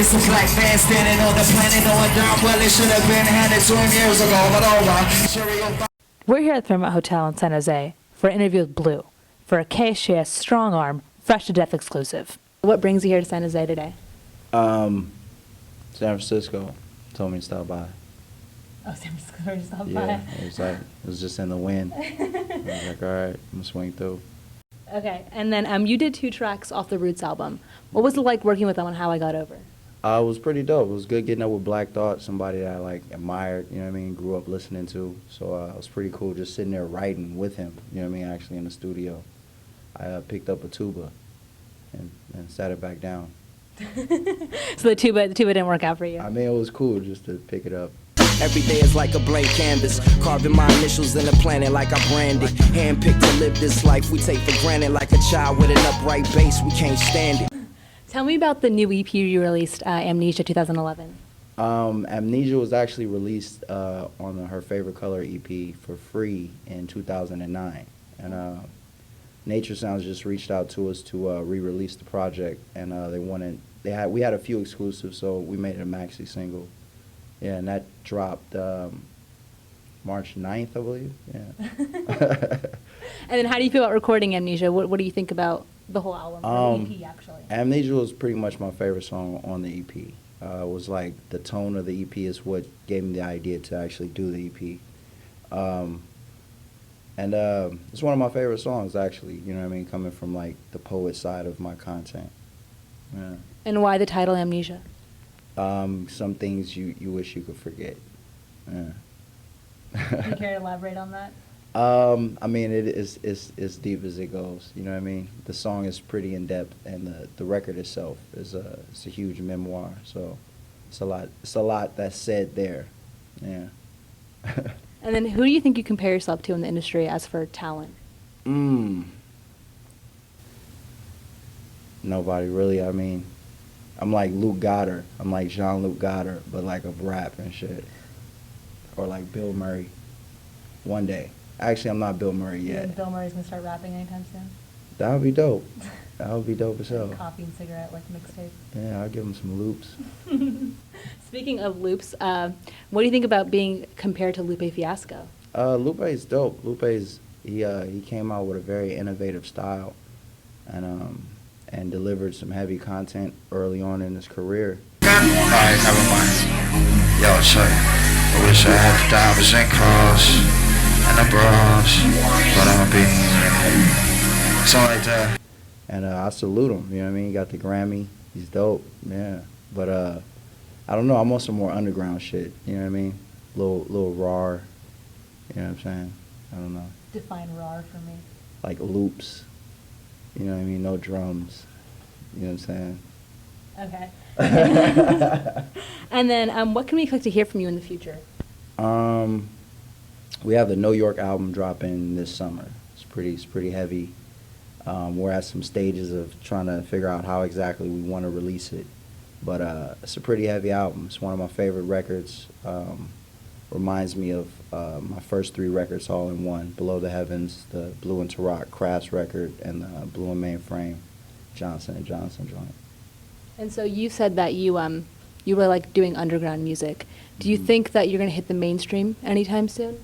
It's a black man standing on the planet, knowing darn well it should have been handed to him years ago, but over. We're here at the Fairmont Hotel in San Jose for an interview with Blue for a KSJS Strong Arm Fresh to Death exclusive. What brings you here to San Jose today? San Francisco told me to stop by. Oh, San Francisco just stopped Yeah, by. it was just in the wind. I was like, all right, I'm gonna swing through. Okay, and then you did 2 tracks off the Roots album. What was it like working with them on How I Got Over? It was pretty dope. It was good getting up with Black Thought, somebody that I like admired, you know what I mean, grew up listening to. So it was pretty cool just sitting there writing with him, you know what I mean, actually in the studio. I picked up a tuba and sat it back down. So the tuba didn't work out for you? I mean, it was cool just to pick it up. Every day is like a blank canvas, carving my initials in the planet like I branded. Handpicked to live this life we take for granted, like a child with an upright base, we can't stand it. Tell me about the new EP you released, Amnesia 2011. Amnesia was actually released on her Favorite Color EP for free in 2009. And Nature Sounds just reached out to us to re-release the project, and we had a few exclusives, so we made it a maxi single. Yeah, and that dropped March 9th, I believe. Yeah. And then how do you feel about recording Amnesia? What do you think about the whole album, or the EP actually? Amnesia was pretty much my favorite song on the EP. It was like the tone of the EP is what gave me the idea to actually do the EP. It's one of my favorite songs, actually, you know what I mean, coming from like the poet side of my content. Yeah. And why the title Amnesia? Some things you wish you could forget. Yeah. Do you care to elaborate on that? I mean, it's as deep as it goes. You know what I mean? The song is pretty in depth, and the record itself is it's a huge memoir. So it's a lot that's said there. Yeah. And then who do you think you compare yourself to in the industry as for talent? Nobody really. I mean, I'm like Luke Goddard. I'm like Jean-Luc Goddard, but like of rap and shit. Or like Bill Murray. One day. Actually, I'm not Bill Murray yet. You think Bill Murray's gonna start rapping anytime soon? That would be dope. That would be dope as hell. Coffee and cigarette, like mixtape. Yeah, I'll give him some loops. Speaking of loops, what do you think about being compared to Lupe Fiasco? Lupe's dope. He came out with a very innovative style, and delivered some heavy content early on in his career. Alright, never mind. Yo, check. I wish I had the diamonds and cross and the bras, but I'ma be something like that. And I salute him, you know what I mean? He got the Grammy. He's dope, yeah. But I don't know, I'm on some more underground shit, you know what I mean? Little raw, you know what I'm saying? I don't know. Define raw for me. Like loops, you know what I mean? No drums, you know what I'm saying? Okay. And then what can we expect to hear from you in the future? We have the New York album dropping this summer. It's pretty heavy. We're at some stages of trying to figure out how exactly we want to release it. But it's a pretty heavy album. It's one of my favorite records. Reminds me of my first 3 records all in one. Below the Heavens, the Blue and Tarot Crafts record, and the Blue and Mainframe Johnson & Johnson joint. And so you said that you really like doing underground music. Do you think that you're going to hit the mainstream anytime soon?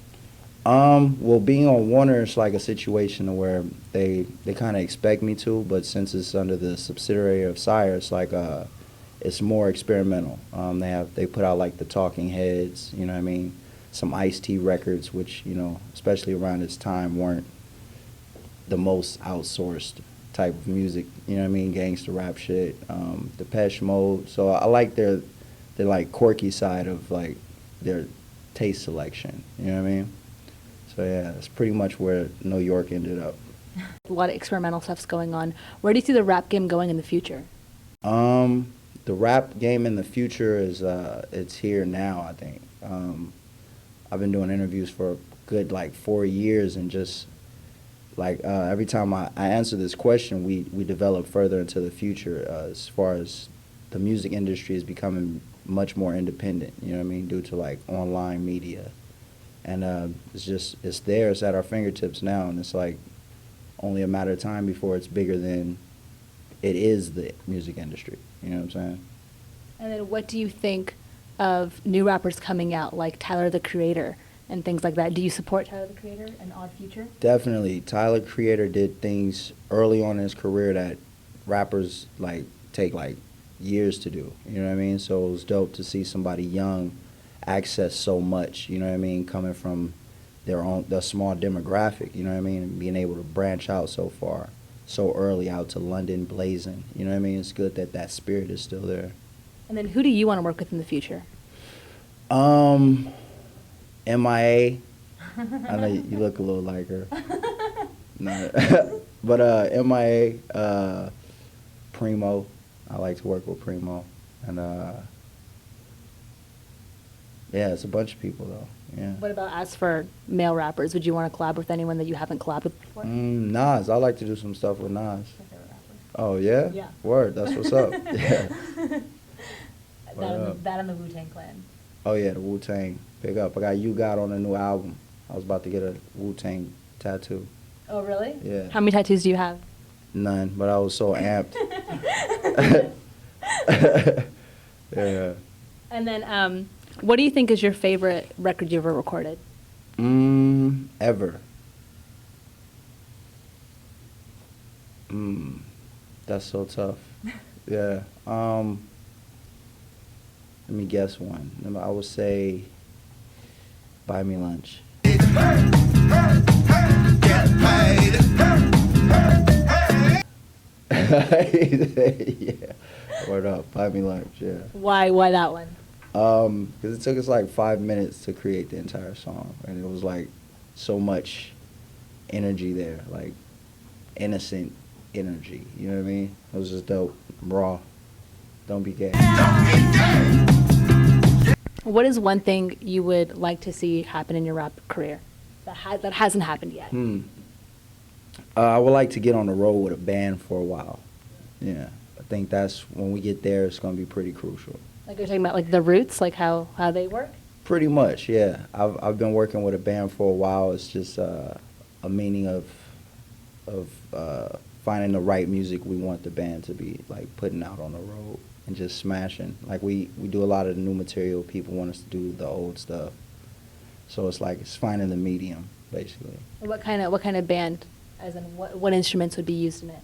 Well, being on Warner, it's like a situation where they kind of expect me to, but since it's under the subsidiary of Sire, it's like it's more experimental. They put out like the Talking Heads, you know what I mean, some Ice-T records, which, you know, especially around this time, weren't the most outsourced type of music, you know what I mean, gangster rap shit, Depeche Mode. So I like their like quirky side of like their taste selection, you know what I mean? So yeah, that's pretty much where New York ended up. A lot of experimental stuff's going on. Where do you see the rap game going in the future? The rap game in the future is it's here now, I think. I've been doing interviews for a good like 4 years, and just like every time I answer this question, we develop further into the future as far as the music industry is becoming much more independent, you know what I mean, due to like online media. And it's there, it's at our fingertips now, and it's like only a matter of time before it's bigger than it is the music industry, you know what I'm saying? And then what do you think of new rappers coming out, like Tyler, the Creator, and things like that? Do you support Tyler, the Creator, and Odd Future? Definitely. Tyler, Creator, did things early on in his career that rappers, like, take, like, years to do. You know what I mean? So it was dope to see somebody young access so much, you know what I mean, coming from the small demographic, you know what I mean, and being able to branch out so far, so early, out to London blazing, you know what I mean. It's good that that spirit is still there. And then who do you want to work with in the future? MIA. I know you look a little like her. No. But MIA, Primo. I like to work with Primo. And yeah, it's a bunch of people though. Yeah. What about as for male rappers? Would you want to collab with anyone that you haven't collabed with before? Nas. I like to do some stuff with Nas. Oh yeah? Yeah. Word. That's what's up. Yeah. That and the Wu-Tang Clan. Oh yeah, the Wu-Tang. Pick up. I got U-God on the new album. I was about to get a Wu-Tang tattoo. Oh really? Yeah. How many tattoos do you have? None, but I was so amped. Yeah. And then, what do you think is your favorite record you ever recorded? Ever. That's so tough. Yeah. Let me guess one. I would say Buy Me Lunch. Yeah. Word up. Buy Me Lunch, yeah. Why that one? Because it took us like 5 minutes to create the entire song, and it was like so much energy there, like innocent energy, you know what I mean? It was just dope, raw. Don't be gay. What is one thing you would like to see happen in your rap career that hasn't happened yet? I would like to get on the road with a band for a while. Yeah, I think that's when we get there, it's gonna be pretty crucial. Like you're talking about like the Roots, like how they work? Pretty much, yeah. I've been working with a band for a while. It's just a meaning of finding the right music we want the band to be like putting out on the road and just smashing. Like we do a lot of the new material. People want us to do the old stuff. So it's like it's finding the medium, basically. What kind of band? As in what instruments would be used in it?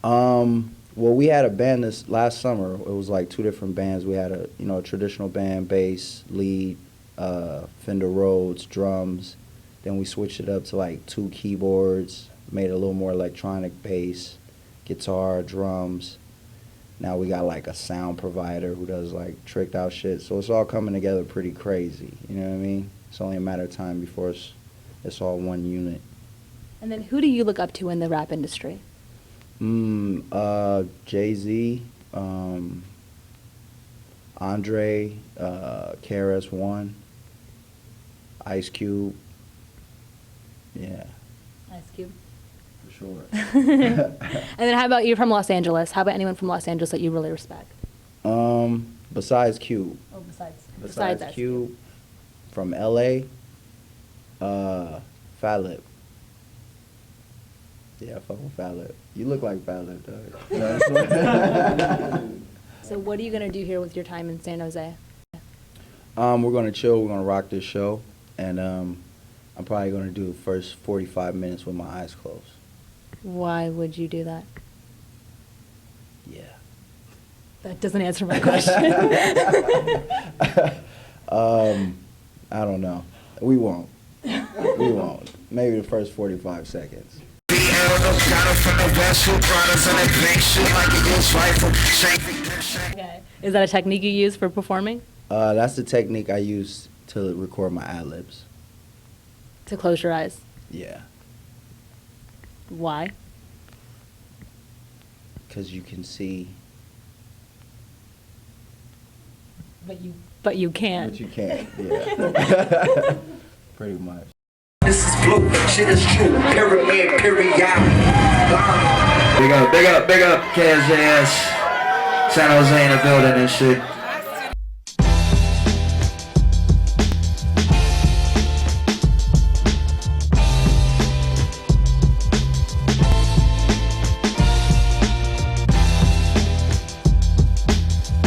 Well, we had a band this last summer. It was like two different bands. We had a traditional band, bass, lead, Fender Rhodes, drums. Then we switched it up to like 2 keyboards, made it a little more electronic bass, guitar, drums. Now we got like a sound provider who does like tricked out shit. So it's all coming together pretty crazy. You know what I mean? It's only a matter of time before it's all one unit. And then who do you look up to in the rap industry? Jay-Z, Andre, KRS-One, Ice Cube. Yeah. Ice Cube. For sure. And then how about you're from Los Angeles? How about anyone from Los Angeles that you really respect? Besides Cube. Oh, Besides Cube, from LA, Fat Lip. Yeah, fuck with Fat Lip. You look like Fat Lip, dog. So what are you gonna do here with your time in San Jose? We're gonna chill. We're gonna rock this show, and I'm probably gonna do the first 45 minutes with my eyes closed. Why would you do that? Yeah. That doesn't answer my question. I don't know. We won't. We won't. Maybe the first 45 seconds. Okay. Is that a technique you use for performing? That's the technique I use to record my ad-libs. To close your eyes? Yeah. Why? Because you can see. But you can't. But you can't, yeah. Pretty much. This is blue, shit is true, pyramid, period. Big up KSJS, San Jose in the building and shit.